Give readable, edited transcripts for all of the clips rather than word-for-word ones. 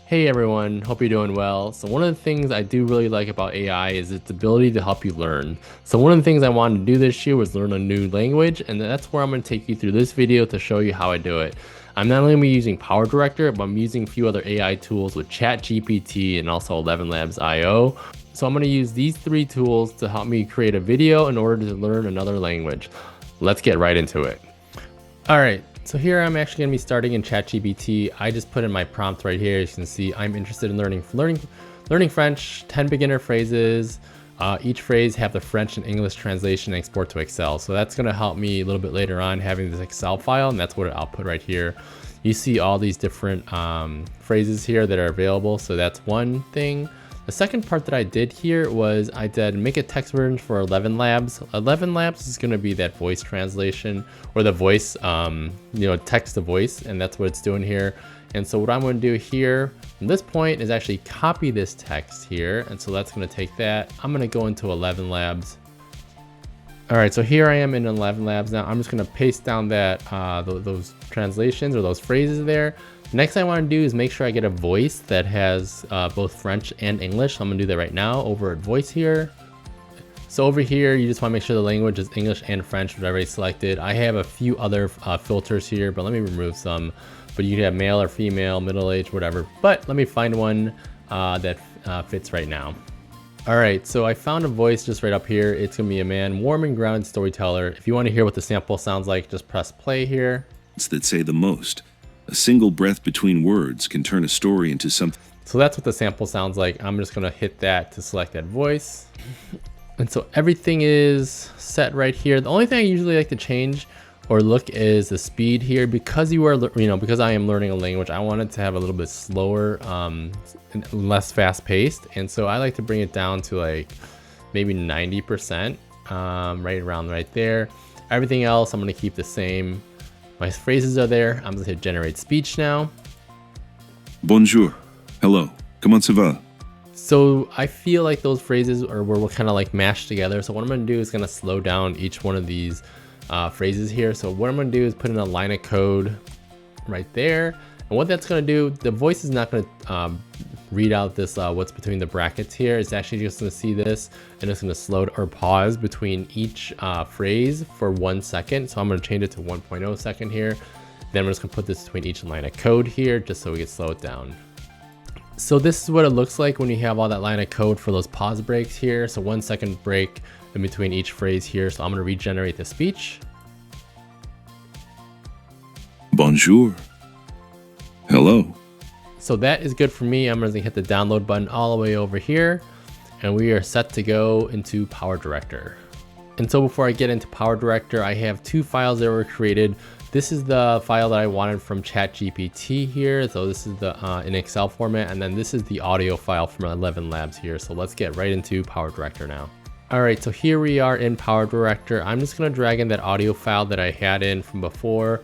Hey everyone, hope you're doing well. So one of the things I do really like about AI is its ability to help you learn. So one of the things I wanted to do this year was learn a new language, and that's where I'm going to take you through this video to show you how I do it. I'm not only using PowerDirector, but I'm using a few other AI tools with ChatGPT and also ElevenLabs IO. So I'm going to use these three tools to help me create a video in order to learn another language. Let's get right into it. All right, so here I'm actually going to be starting in ChatGPT. I just put in my prompt right here. As you can see, I'm interested in learning French, 10 beginner phrases. Each phrase have the French and English translation and export to Excel. So that's going to help me a little bit later on having this Excel file, and that's what I'll put right here. You see all these different phrases here that are available. So that's one thing. The second part that I did here was I did make a text version for ElevenLabs. ElevenLabs is going to be that voice translation or the voice, text to voice, and that's what it's doing here. And so what I'm going to do here from this point is actually copy this text here. And so that's going to take that. I'm going to go into ElevenLabs. All right, so here I am in ElevenLabs now. I'm just going to paste down that those translations or those phrases there. Next thing I want to do is make sure I get a voice that has both French and English. So I'm gonna do that right now over at voice here. So over here, you just want to make sure the language is English and French, which I already selected. I have a few other filters here, but let me remove some. But you can have male or female, middle-aged, whatever. But let me find one that fits right now. All right, so I found a voice just right up here. It's gonna be a man, warm and grounded storyteller. If you want to hear what the sample sounds like, just press play here. That say the most. A single breath between words can turn a story into something. So that's what the sample sounds like. I'm just gonna hit that to select that voice. And so everything is set right here. The only thing I usually like to change or look is the speed here because because I am learning a language, I want it to have a little bit slower, and less fast paced. And so I like to bring it down to like maybe 90%, right around right there. Everything else, I'm gonna keep the same. My phrases are there. I'm gonna hit generate speech now. Bonjour. Hello. Comment ça va? So I feel like those phrases were kind of like mashed together. So what I'm gonna do is gonna slow down each one of these phrases here. So what I'm gonna do is put in a line of code right there. And what that's gonna do, the voice is not gonna read out this what's between the brackets here. It's actually just gonna see this and it's gonna slow or pause between each phrase for 1 second. So I'm gonna change it to 1.0 second here. Then I'm just gonna put this between each line of code here just so we can slow it down. So this is what it looks like when you have all that line of code for those pause breaks here. So 1 second break in between each phrase here. So I'm gonna regenerate the speech. Bonjour. Hello. So that is good for me. I'm going to hit the download button all the way over here and we are set to go into PowerDirector. And so before I get into PowerDirector, I have two files that were created. This is the file that I wanted from ChatGPT here. So this is the in Excel format, and then this is the audio file from ElevenLabs here. So let's get right into PowerDirector now. All right, so here we are in PowerDirector. I'm just going to drag in that audio file that I had in from before.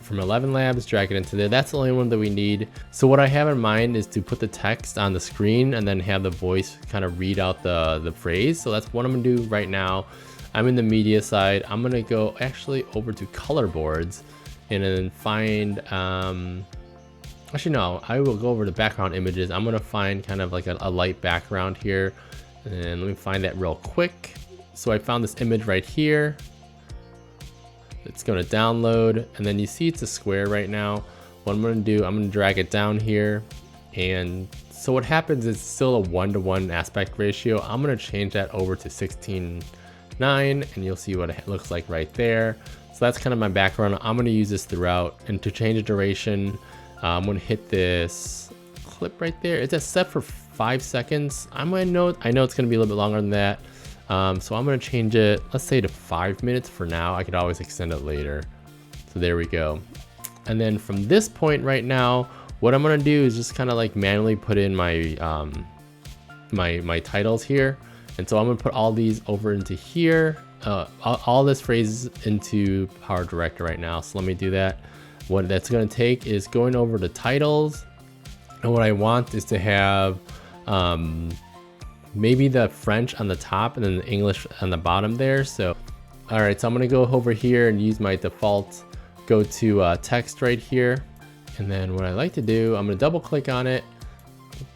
From ElevenLabs, drag it into there. That's the only one that we need. So what I have in mind is to put the text on the screen and then have the voice kind of read out the phrase. So that's what I'm gonna do right now. I'm in the media side. I'm gonna go actually over to color boards and then find, actually no, I will go over to background images. I'm gonna find kind of like a light background here. And let me find that real quick. So I found this image right here. It's going to download, and then you see it's a square right now. What I'm going to do, I'm going to drag it down here, and so what happens is still a 1:1 aspect ratio. I'm going to change that over to 16:9, and you'll see what it looks like right there. So that's kind of my background. I'm going to use this throughout, and to change the duration, I'm going to hit this clip right there. It's set for 5 seconds. I know it's going to be a little bit longer than that. So I'm going to change it, let's say to 5 minutes for now. I could always extend it later. So there we go. And then from this point right now, what I'm going to do is just kind of like manually put in my, my titles here. And so I'm going to put all these over into here, all this phrases into PowerDirector right now. So let me do that. What that's going to take is going over to titles. And what I want is to have, maybe the French on the top and then the English on the bottom there. So, all right, so I'm gonna go over here and use my default, go to text right here. And then what I like to do, I'm gonna double click on it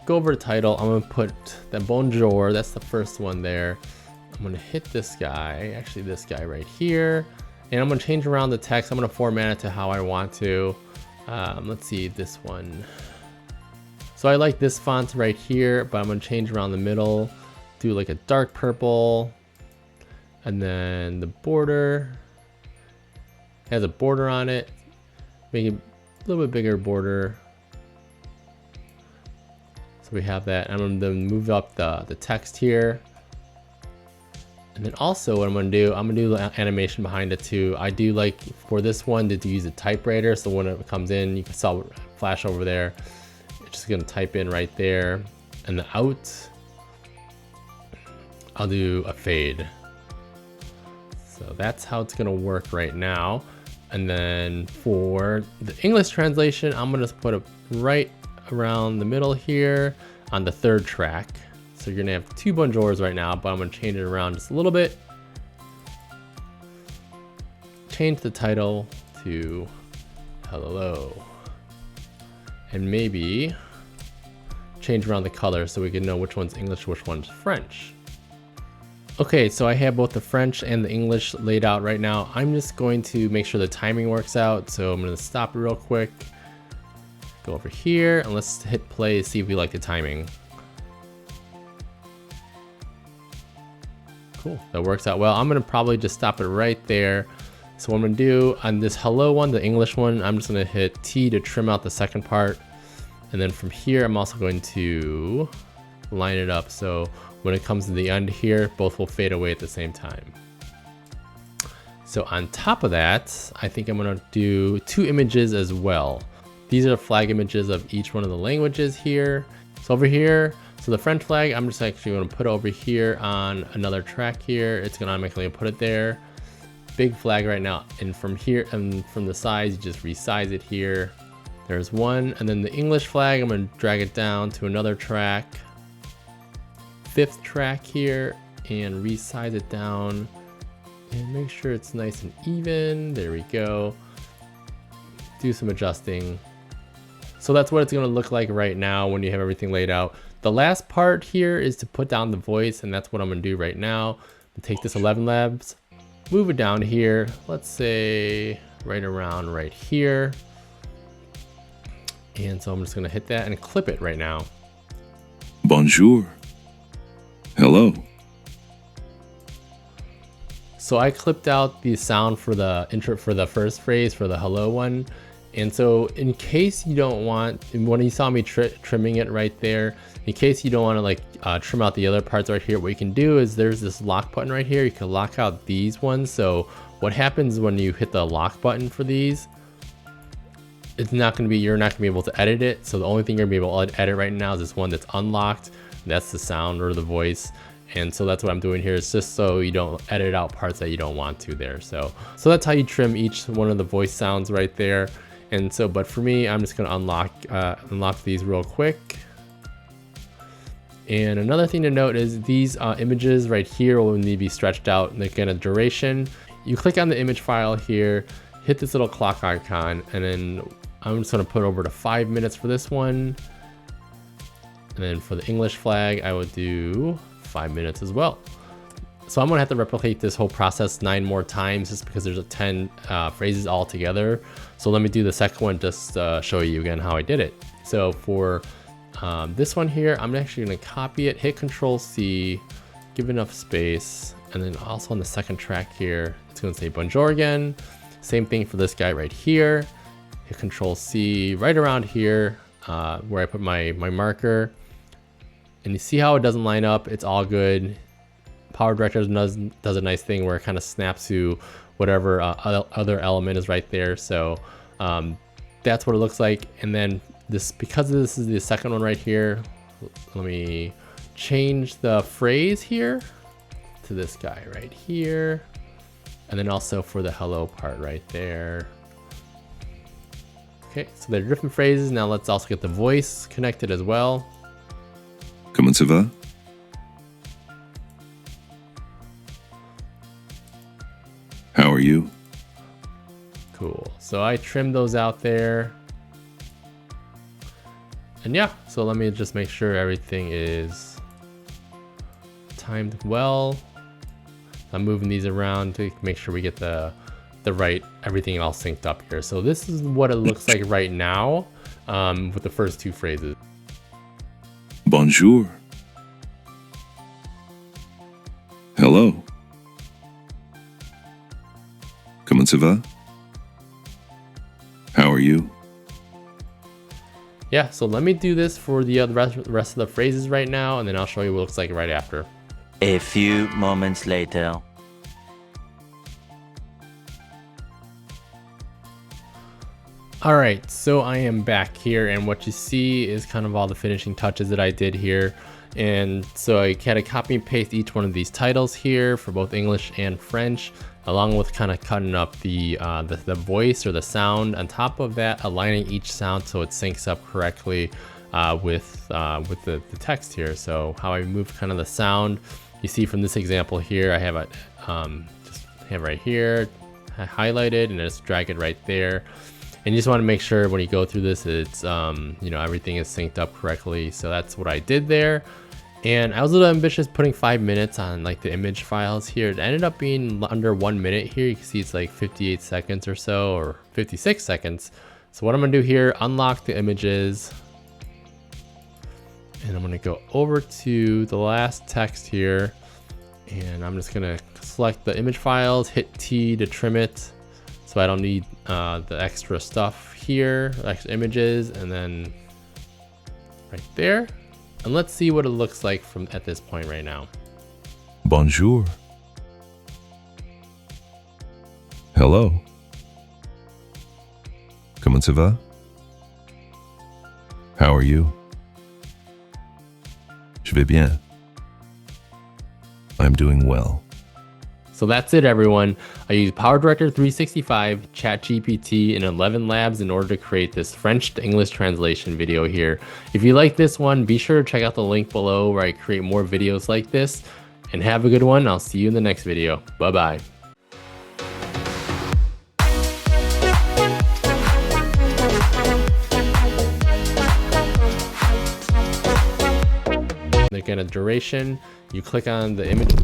go over to title. I'm gonna put the bonjour, that's the first one there. I'm gonna hit this guy, actually this guy right here, and I'm gonna change around the text. I'm gonna format it to how I want to. Let's see, this one. So I like this font right here, but I'm gonna change around the middle, do like a dark purple, and then the border has a border on it, make it a little bit bigger border. So we have that. I'm gonna move up the text here. And then also what I'm gonna do the animation behind it too. I do like for this one to use a typewriter. So when it comes in, you can saw it flash over there. It's just gonna type in right there. And the out, I'll do a fade. So that's how it's gonna work right now. And then for the English translation, I'm gonna put it right around the middle here on the third track. So you're gonna have two bonjours right now, but I'm gonna change it around just a little bit. Change the title to hello. And maybe change around the color so we can know which one's English, which one's French. Okay, so I have both the French and the English laid out right now. I'm just going to make sure the timing works out. So I'm gonna stop it real quick. Go over here and let's hit play, see if we like the timing. Cool, that works out well. I'm gonna probably just stop it right there. So what I'm gonna do on this hello one, the English one, I'm just gonna hit T to trim out the second part. And then from here, I'm also going to line it up. So when it comes to the end here, both will fade away at the same time. So on top of that, I think I'm gonna do two images as well. These are flag images of each one of the languages here. So over here, so the French flag, I'm just actually gonna put over here on another track here. It's gonna automatically put it there. Big flag right now. And from here, and from the sides, you just resize it here. There's one, and then the English flag, I'm gonna drag it down to another track. Fifth track here, and resize it down. And make sure it's nice and even. There we go. Do some adjusting. So that's what it's gonna look like right now when you have everything laid out. The last part here is to put down the voice, and that's what I'm gonna do right now. Take this ElevenLabs, move it down here. Let's say right around right here. And so I'm just gonna hit that and clip it right now. Bonjour. Hello. So I clipped out the sound for the intro for the first phrase for the hello one. And so in case you don't want, when you saw me trimming it right there, in case you don't want to like trim out the other parts right here, what you can do is there's this lock button right here. You can lock out these ones. So what happens when you hit the lock button for these, it's not going to be, you're not going to be able to edit it. So the only thing you're going to be able to edit right now is this one that's unlocked. That's the sound or the voice. And so that's what I'm doing here, is just so you don't edit out parts that you don't want to there. So that's how you trim each one of the voice sounds right there. And so, but for me, I'm just going to unlock these real quick. And another thing to note is these images right here will need to be stretched out. And again, a duration. You click on the image file here, hit this little clock icon, and then I'm just going to put over to 5 minutes for this one. And then for the English flag, I would do 5 minutes as well. So I'm gonna have to replicate this whole process 9 more times just because there's 10 phrases all together. So let me do the second one just to show you again how I did it. So for this one here, I'm actually gonna copy it, hit Control C, give enough space, and then also on the second track here, it's gonna say bonjour again. Same thing for this guy right here. Hit Control C right around here where I put my marker. And you see how it doesn't line up, it's all good. PowerDirector does a nice thing where it kind of snaps to whatever other element is right there. So that's what it looks like. And then because this is the second one right here, let me change the phrase here to this guy right here. And then also for the hello part right there. Okay, so they're different phrases. Now let's also get the voice connected as well. Comment ça va? How are you? Cool. So I trimmed those out there. And yeah, so let me just make sure everything is timed well. I'm moving these around to make sure we get the right, everything all synced up here. So this is what it looks like right now with the first two phrases. Bonjour. Hello. Comment ça va? How are you? Yeah, so let me do this for the rest of the phrases right now, and then I'll show you what it looks like right after. A few moments later. All right, so I am back here, and what you see is kind of all the finishing touches that I did here. And so I had to copy and paste each one of these titles here for both English and French, along with kind of cutting up the voice or the sound. On top of that, aligning each sound so it syncs up correctly with the text here. So how I move kind of the sound, you see from this example here, I have it just have right here, highlighted, and just drag it right there. And you just want to make sure when you go through this, it's you know, everything is synced up correctly. So that's what I did there. And I was a little ambitious putting 5 minutes on like the image files here. It ended up being under 1 minute here. You can see it's like 58 seconds or so, or 56 seconds. So what I'm gonna do here, unlock the images. And I'm gonna go over to the last text here. And I'm just gonna select the image files, hit T to trim it. So I don't need the extra stuff here, extra images, and then right there. And let's see what it looks like from at this point right now. Bonjour. Hello. Comment ça va? How are you? Je vais bien. I'm doing well. So that's it, everyone. I used PowerDirector 365, ChatGPT, and ElevenLabs in order to create this French to English translation video here. If you like this one, be sure to check out the link below where I create more videos like this. And have a good one. I'll see you in the next video. Bye-bye. Again, a duration, you click on the image.